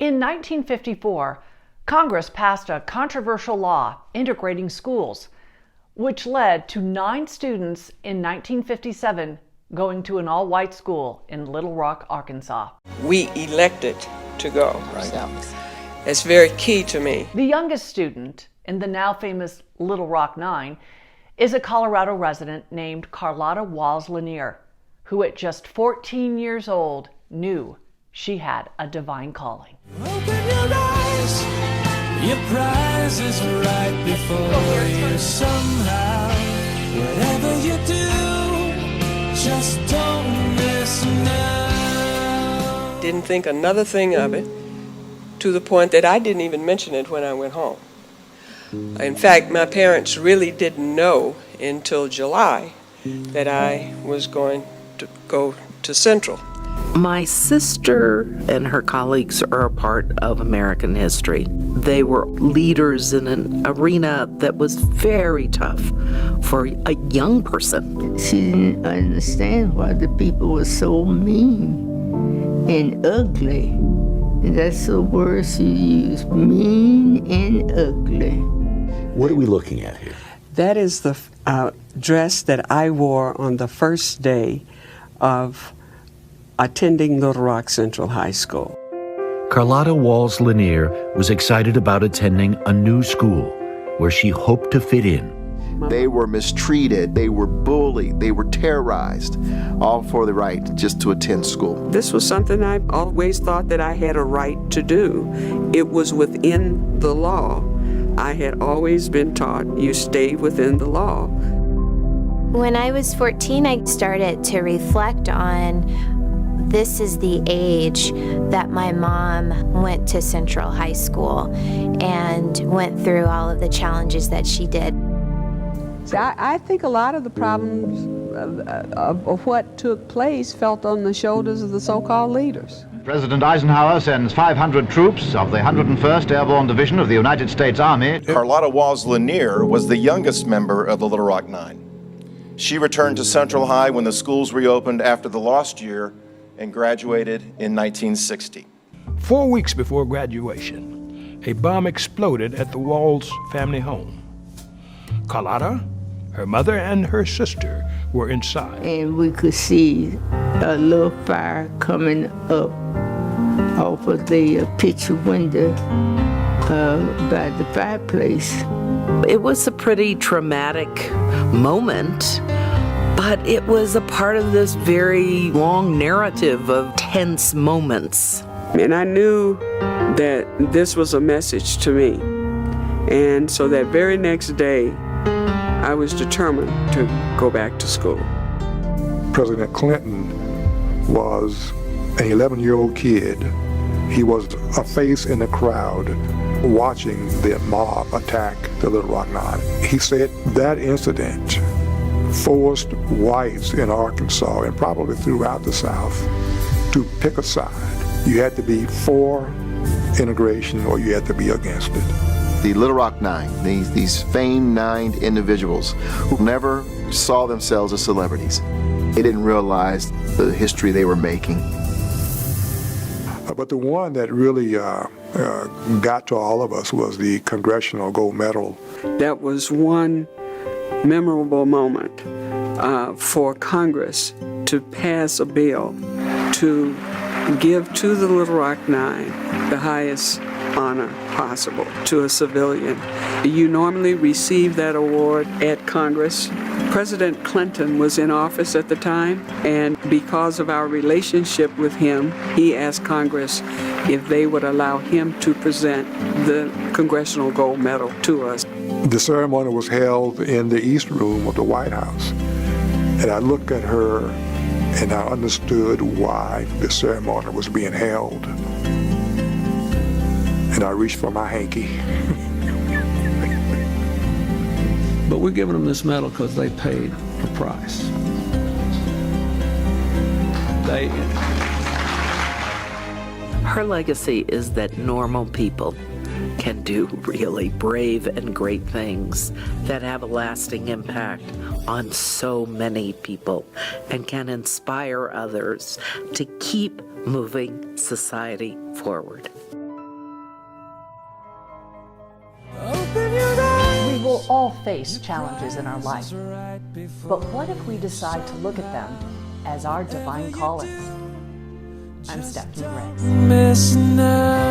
In 1954, Congress passed a controversial law integrating schools, which led to 9 students in 1957 going to an all-white school in Little Rock, Arkansas. We elected to go. Right. It's very key to me. The youngest student in the now famous Little Rock 9 is a Colorado resident named Carlotta LaNier, who at just 14 years old knew she had a divine calling. Open your eyes, your prize is right before you somehow. Whatever you do, just don't miss now. Didn't think another thing of it, to the point that I didn't even mention it when I went home. In fact, my parents really didn't know until July that I was going to go to Central. My sister and her colleagues are a part of American history. They were leaders in an arena that was very tough for a young person. She didn't understand why the people were so mean and ugly. And that's the word she used, mean and ugly. What are we looking at here? That is the dress that I wore on the first day of attending Little Rock Central High School. Carlotta LaNier was excited about attending a new school where she hoped to fit in. They were mistreated, they were bullied, they were terrorized, all for the right just to attend school. This was something I always thought that I had a right to do. It was within the law. I had always been taught you stay within the law. When I was 14, I started to reflect on this is the age that my mom went to Central High School and went through all of the challenges that she did. See, I think a lot of the problems of what took place felt on the shoulders of the so-called leaders. President Eisenhower sends 500 troops of the 101st Airborne Division of the United States Army. Carlotta LaNier was the youngest member of the Little Rock 9. She returned to Central High when the schools reopened after the lost year and graduated in 1960. 4 weeks before graduation, a bomb exploded at the Walls family home. Carlotta, her mother, and her sister were inside. And we could see a little fire coming up off of the picture window by the fireplace. It was a pretty traumatic moment, but it was a part of this very long narrative of tense moments. And I knew that this was a message to me. And so that very next day, I was determined to go back to school. President Clinton was an 11-year-old kid. He was a face in the crowd watching the mob attack the Little Rock 9. He said that incident forced whites in Arkansas and probably throughout the South to pick a side. You had to be for integration or you had to be against it. The Little Rock 9, these famed 9 individuals who never saw themselves as celebrities. They didn't realize the history they were making. But the one that really got to all of us was the Congressional Gold Medal. That was one memorable moment for Congress to pass a bill to give to the Little Rock 9 the highest honor possible to a civilian. You normally receive that award at Congress. President Clinton was in office at the time, and because of our relationship with him, he asked Congress if they would allow him to present the Congressional Gold Medal to us. The ceremony was held in the East Room of the White House, and I looked at her and I understood why the ceremony was being held. And I reached for my hanky. But we're giving them this medal because they paid a price. Her legacy is that normal people can do really brave and great things that have a lasting impact on so many people and can inspire others to keep moving society forward. all face challenges in our life. But what if we decide to look at them as our divine calling? I'm Stephanie Ray.